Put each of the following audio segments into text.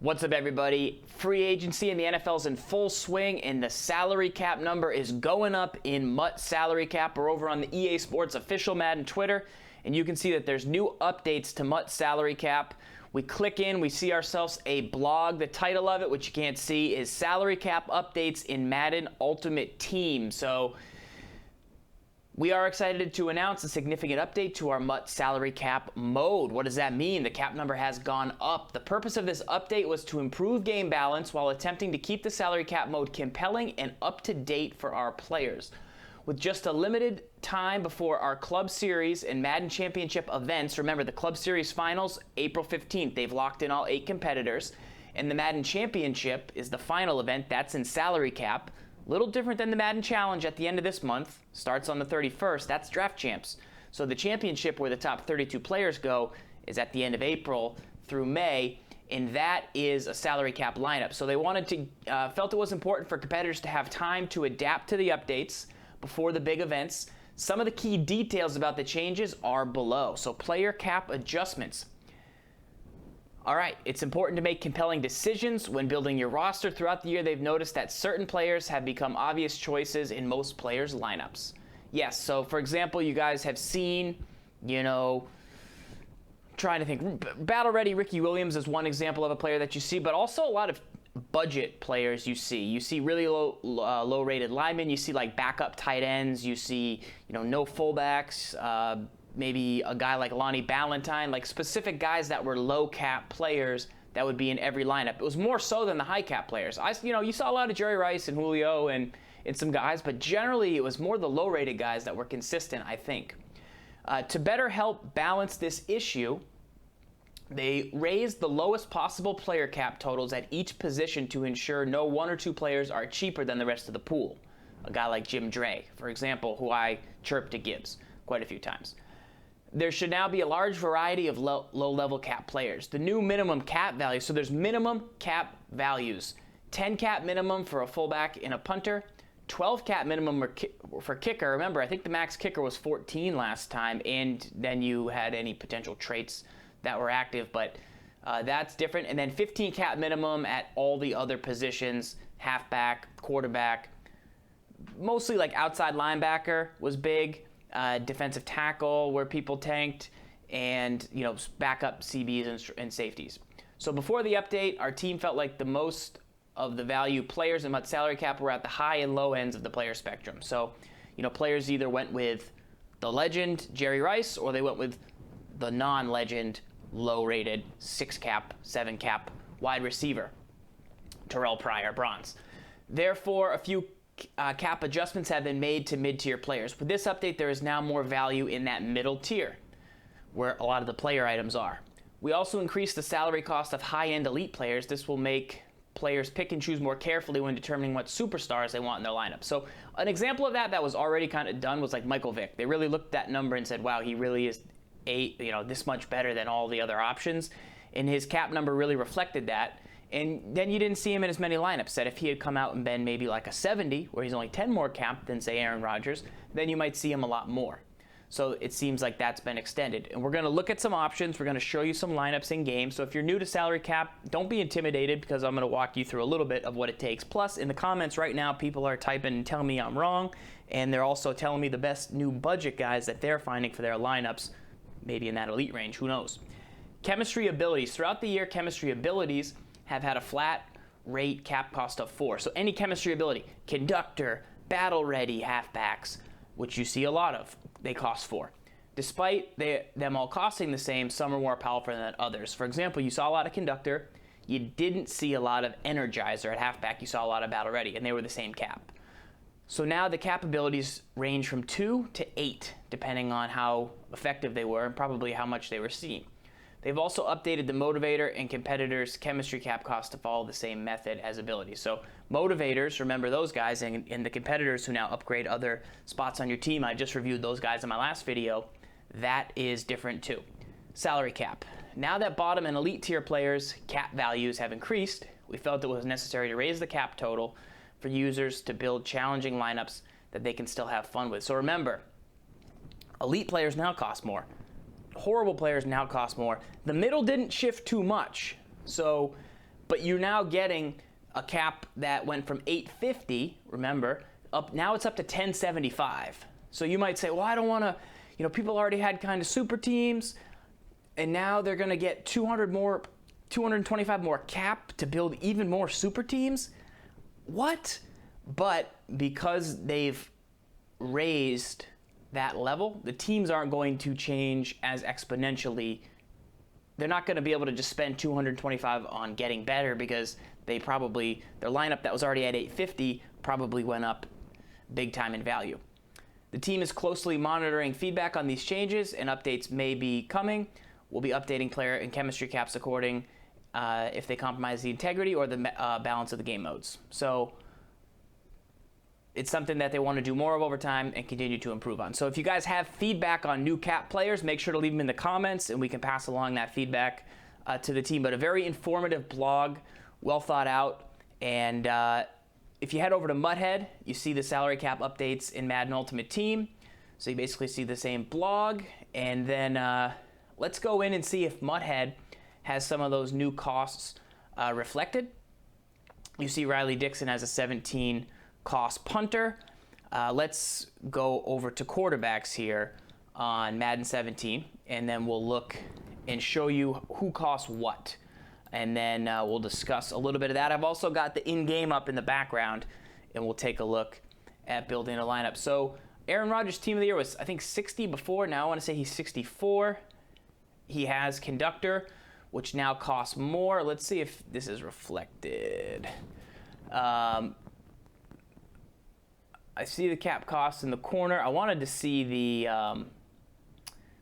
What's up, everybody? Free agency in the NFL is in full swing, and the salary cap number is going up in MUT Salary Cap. We're over on the EA Sports official Madden Twitter, and you can see that there's new updates to MUT Salary Cap. We click in, we see ourselves a blog. The title of it, which you can't see, is Salary Cap Updates in Madden Ultimate Team. So we are excited to announce a significant update to our MUT Salary Cap mode. What does that mean? The cap number has gone up. The purpose of this update was to improve game balance while attempting to keep the salary cap mode compelling and up to date for our players. With just a limited time before our Club Series and Madden Championship events, remember the Club Series Finals, April 15th. They've locked in all 8 competitors. And the Madden Championship is the final event. That's in salary cap. Little different than the Madden Challenge at the end of this month. Starts on the 31st. That's Draft Champs. So the championship, where the top 32 players go, is at the end of April through May, and that is a salary cap lineup. So they wanted to, felt it was important for competitors to have time to adapt to the updates before the big events. Some of the key details about the changes are below. So player cap adjustments. All right, it's important to make compelling decisions when building your roster. Throughout the year, they've noticed that certain players have become obvious choices in most players' lineups. Yes, so for example, you guys have seen, trying to think, Battle Ready Ricky Williams is one example of a player that you see, but also a lot of budget players you see. You see really low-rated linemen. You see like backup tight ends. You see, no fullbacks. Maybe a guy like Lonnie Ballantyne, like specific guys that were low cap players that would be in every lineup. It was more so than the high cap players. You saw a lot of Jerry Rice and Julio and some guys, but generally it was more the low rated guys that were consistent, I think. To better help balance this issue, they raised the lowest possible player cap totals at each position to ensure no 1 or 2 players are cheaper than the rest of the pool. A guy like Jim Dre, for example, who I chirped to Gibbs quite a few times. There should now be a large variety of low-level cap players. The new minimum cap value, so there's minimum cap values. 10 cap minimum for a fullback and a punter. 12 cap minimum for kicker. Remember, I think the max kicker was 14 last time, and then you had any potential traits that were active, but that's different. And then 15 cap minimum at all the other positions, halfback, quarterback. Mostly like outside linebacker was big. Defensive tackle where people tanked, and backup CBs and safeties. So before the update, our team felt like the most of the value players in MUT Salary Cap were at the high and low ends of the player spectrum. So players either went with the legend Jerry Rice, or they went with the non-legend low-rated 6 cap, 7 cap wide receiver Terrell Pryor, bronze. Therefore, a few cap adjustments have been made to mid-tier players. With this update, there is now more value in that middle tier, where a lot of the player items are. We also increased the salary cost of high-end elite players. This will make players pick and choose more carefully when determining what superstars they want in their lineup. So an example of that was already kind of done was like Michael Vick. They really looked at that number and said, wow, he really is this much better than all the other options. And his cap number really reflected that. And then you didn't see him in as many lineups. That if he had come out and been maybe like a 70, where he's only 10 more cap than, say, Aaron Rodgers, then you might see him a lot more. So it seems like that's been extended. And we're going to look at some options. We're going to show you some lineups in game. So if you're new to salary cap, don't be intimidated, because I'm going to walk you through a little bit of what it takes. Plus, in the comments right now, people are typing and telling me I'm wrong. And they're also telling me the best new budget guys that they're finding for their lineups, maybe in that elite range. Who knows? Chemistry abilities. Throughout the year, chemistry abilities have had a flat rate cap cost of 4. So any chemistry ability, conductor, battle ready halfbacks, which you see a lot of, they cost 4. Despite them all costing the same, some are more powerful than others. For example, you saw a lot of conductor. You didn't see a lot of energizer at halfback. You saw a lot of battle ready, and they were the same cap. So now the cap abilities range from 2 to 8, depending on how effective they were and probably how much they were seen. They've also updated the motivator and competitors' chemistry cap cost to follow the same method as abilities. So motivators, remember those guys, and the competitors who now upgrade other spots on your team. I just reviewed those guys in my last video. That is different too. Salary cap. Now that bottom and elite tier players' cap values have increased, we felt it was necessary to raise the cap total for users to build challenging lineups that they can still have fun with. So remember, elite players now cost more. Horrible players now cost more. The middle didn't shift too much. So but you're now getting a cap that went from 850, remember, up now it's up to 1075. So you might say, well, I don't want to, people already had kind of super teams, and now they're going to get 225 more cap to build even more super teams. What? But because they've raised that level, the teams aren't going to change as exponentially. They're not going to be able to just spend 225 on getting better, because their lineup that was already at 850 probably went up big time in value. The team is closely monitoring feedback on these changes, and updates may be coming. We'll be updating player and chemistry caps according if they compromise the integrity or the balance of the game modes. So it's something that they want to do more of over time and continue to improve on. So if you guys have feedback on new cap players, make sure to leave them in the comments, and we can pass along that feedback to the team. But a very informative blog, well thought out. And if you head over to MUT, you see the salary cap updates in Madden Ultimate Team. So you basically see the same blog. And then let's go in and see if MUT has some of those new costs reflected. You see Riley Dixon has a 17 cost punter. Let's go over to quarterbacks here on Madden 17, and then we'll look and show you who costs what. And then we'll discuss a little bit of that. I've also got the in-game up in the background, and we'll take a look at building a lineup. So Aaron Rodgers' team of the year was, I think, 60 before. Now I want to say he's 64. He has conductor, which now costs more. Let's see if this is reflected. I see the cap costs in the corner. I wanted to see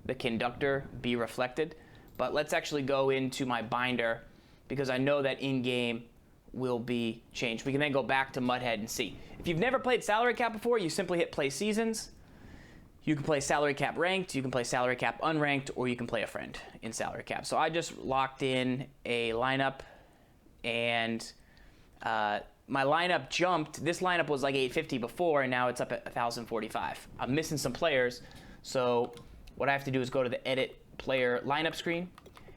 the conductor be reflected, but let's actually go into my binder, because I know that in-game will be changed. We can then go back to MUT and see. If you've never played salary cap before, you simply hit play seasons. You can play salary cap ranked, you can play salary cap unranked, or you can play a friend in salary cap. So I just locked in a lineup, and my lineup jumped. This lineup was like 850 before, and now it's up at 1,045. I'm missing some players, so what I have to do is go to the edit player lineup screen.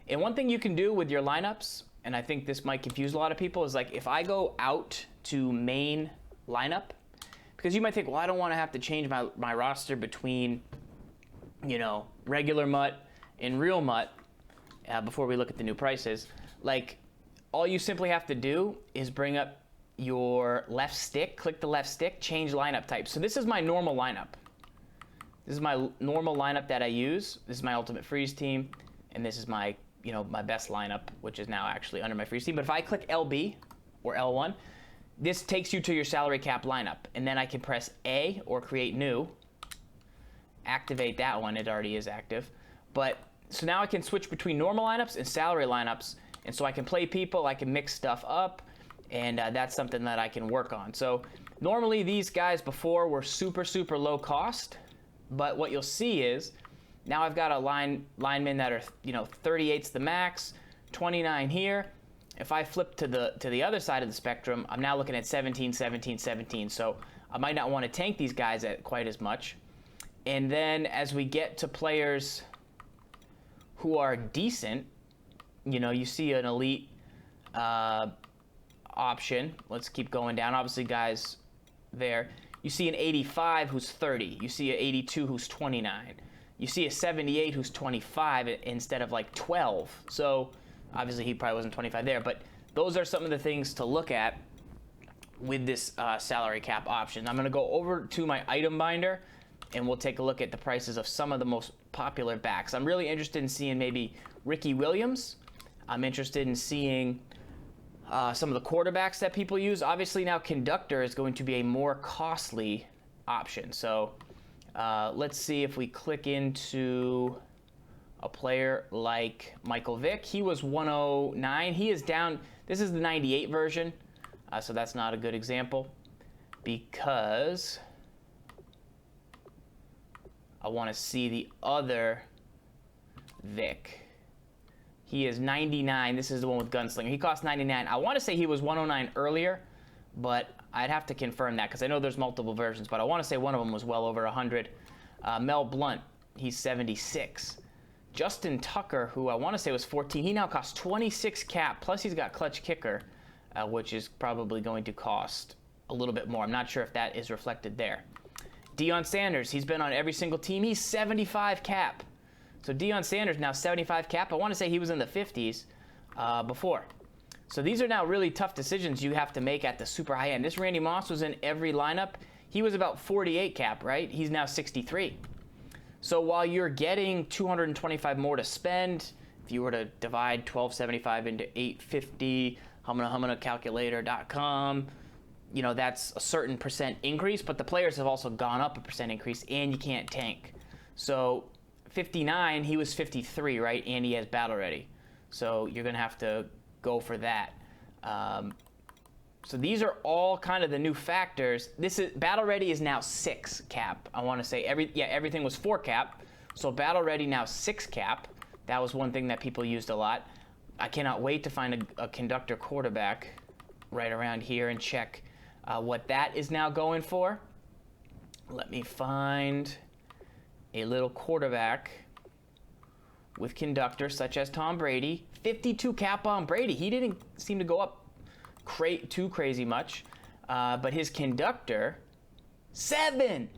And one thing you can do with your lineups, and I think this might confuse a lot of people, is like if I go out to main lineup, because you might think, well, I don't want to have to change my roster between, regular MUT and real MUT before we look at the new prices. Like, all you simply have to do is bring up your left stick, click the left stick, change lineup type. So this is my normal lineup. This is my normal lineup that I use. This is my Ultimate Freeze team, and this is my, my best lineup, which is now actually under my Freeze team. But if I click LB or L1, this takes you to your salary cap lineup, and then I can press A or create new, activate that one. It already is active. But so now I can switch between normal lineups and salary lineups, and so I can play people, I can mix stuff up, and that's something that I can work on. So normally these guys before were super, super low cost, but what you'll see is now I've got a linemen that are 38's the max, 29 here. If I flip to the other side of the spectrum, I'm now looking at 17, 17, 17. So I might not want to tank these guys at quite as much. And then as we get to players who are decent, you see an elite option. Let's keep going down. Obviously, guys there. You see an 85 who's 30. You see an 82 who's 29. You see a 78 who's 25 instead of like 12. So obviously he probably wasn't 25 there, but those are some of the things to look at with this salary cap option. I'm going to go over to my item binder, and we'll take a look at the prices of some of the most popular backs. I'm really interested in seeing maybe Ricky Williams. I'm interested in seeing some of the quarterbacks that people use. Obviously now conductor is going to be a more costly option. So let's see if we click into a player like Michael Vick. He was 109. He is down. This is the 98 version, so that's not a good example because I want to see the other Vick. He is 99. This is the one with Gunslinger. He cost 99. I want to say he was 109 earlier, but I'd have to confirm that because I know there's multiple versions, but I want to say one of them was well over 100. Mel Blount, he's 76. Justin Tucker, who I want to say was 14, he now costs 26 cap, plus he's got clutch kicker, which is probably going to cost a little bit more. I'm not sure if that is reflected there. Deion Sanders, he's been on every single team. He's 75 cap. So Deion Sanders now 75 cap. I want to say he was in the 50s before. So these are now really tough decisions you have to make at the super high end. This Randy Moss was in every lineup. He was about 48 cap, right? He's now 63. So while you're getting 225 more to spend, if you were to divide 1275 into 850, humana calculator.com, you know, that's a certain percent increase, but the players have also gone up a percent increase, and you can't tank. So 59, he was 53, right? And he has battle ready. So you're going to have to go for that. So these are all kind of the new factors. This is battle ready is now 6 cap. I want to say everything was 4 cap. So battle ready now 6 cap. That was one thing that people used a lot. I cannot wait to find a conductor quarterback right around here and check what that is now going for. Let me find a little quarterback with conductor such as Tom Brady. 52 cap on Brady. He didn't seem to go up too crazy much, but his conductor, 7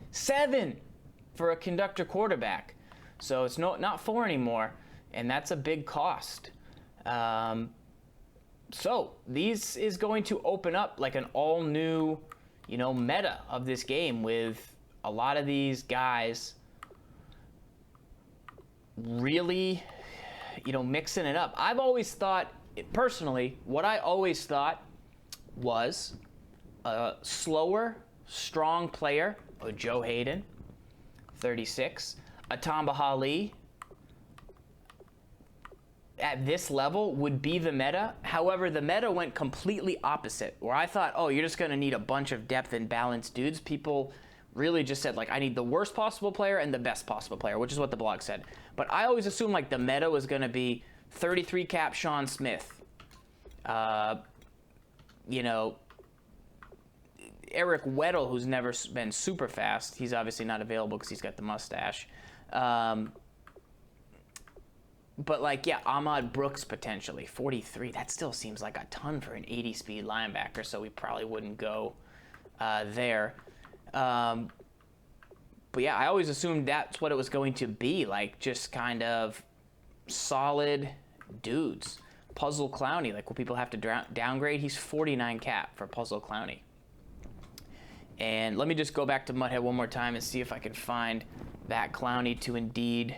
for a conductor quarterback. So it's not 4 anymore, and that's a big cost. So these is going to open up like an all new, you know, meta of this game with a lot of these guys really, you know, mixing it up. I've always thought, personally, what I always thought was a slower, strong player, a Joe Hayden, 36, a Tamba Hali, at this level would be the meta. However, the meta went completely opposite, where I thought, oh, you're just going to need a bunch of depth and balanced dudes. People really just said, like, I need the worst possible player and the best possible player, which is what the blog said. But I always assumed, like, the meta was going to be 33 cap Sean Smith. You know, Eric Weddle, who's never been super fast. He's obviously not available because he's got the mustache. But, like, yeah, Ahmad Brooks potentially, 43. That still seems like a ton for an 80-speed linebacker, so we probably wouldn't go there. But, yeah, I always assumed that's what it was going to be, like just kind of solid dudes. Puzzle Clowney, like, will people have to downgrade? He's 49 cap for Puzzle Clowney. And let me just go back to Muthead one more time and see if I can find that Clowney to indeed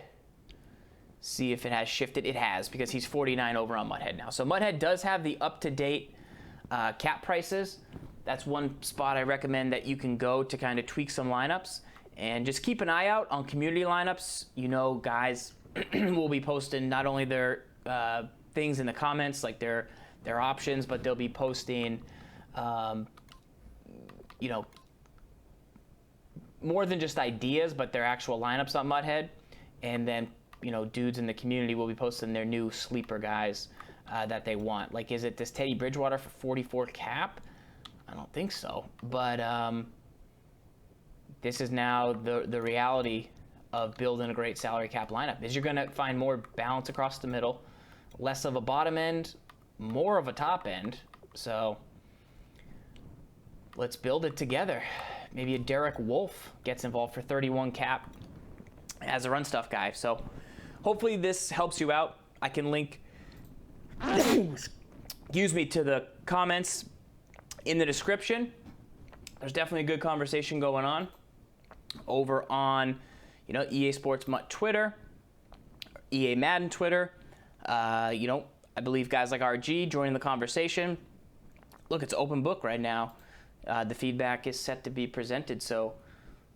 see if it has shifted. It has, because he's 49 over on Muthead now. So Muthead does have the up-to-date cap prices. That's one spot I recommend that you can go to kind of tweak some lineups. And just keep an eye out on community lineups. You know, guys will be posting not only their things in the comments, like their options, but they'll be posting, you know, more than just ideas, but their actual lineups on Muthead. And then, you know, dudes in the community will be posting their new sleeper guys that they want. Like, is it this Teddy Bridgewater for 44 cap? I don't think so. But this is now the reality of building a great salary cap lineup, is you're going to find more balance across the middle, less of a bottom end, more of a top end. So let's build it together. Maybe a Derek Wolfe gets involved for 31 cap as a run stuff guy. So hopefully this helps you out. I can link excuse me, to the comments in the description. There's definitely a good conversation going on over on, you know, EA Sports MUT Twitter, EA Madden Twitter. You know, I believe guys like RG joining the conversation. Look, it's open book right now. The feedback is set to be presented, so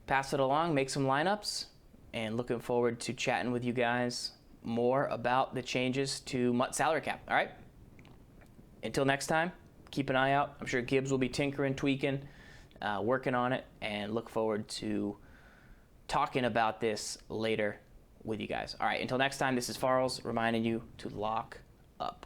pass it along, make some lineups, and looking forward to chatting with you guys more about the changes to MUT Salary Cap. All right? Until next time, keep an eye out. I'm sure Gibbs will be tinkering, tweaking, working on it, and look forward to talking about this later with you guys. All right, until next time, this is Farrells reminding you to lock up.